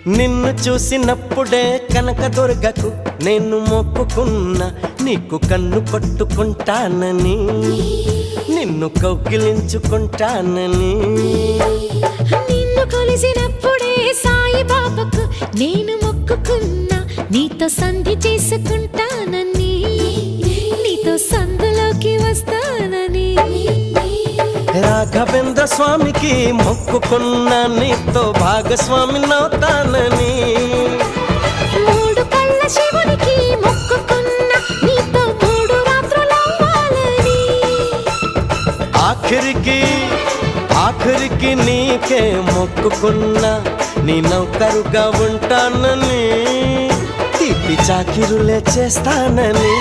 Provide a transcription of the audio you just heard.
నిన్ను చూసినప్పుడే కనకదుర్గకు నేను మొక్కుకున్నా, నీకు కన్ను పట్టుకుంటానని, నిన్ను కౌగిలించుకుంటానని. నిన్ను కొలిసినప్పుడే సాయిబాబాకు నేను మొక్కుకున్నా, నీతో సంధి చేసుకుంటానని, నీతో సందులోకి వస్తానని. రాఘవేంద్ర స్వామికి మొక్కుకున్నా, నీతో భాగస్వామి నవుతానని. మూడు కళ్ళ శివునికి మొక్కుకున్నా, నీతో 3 రాత్రులవ్వాలని. ఆఖరికి నీకే మొక్కుకున్నా, నీ నౌకరుగా ఉంటానని, తీపి చాకిరులే చేస్తానని.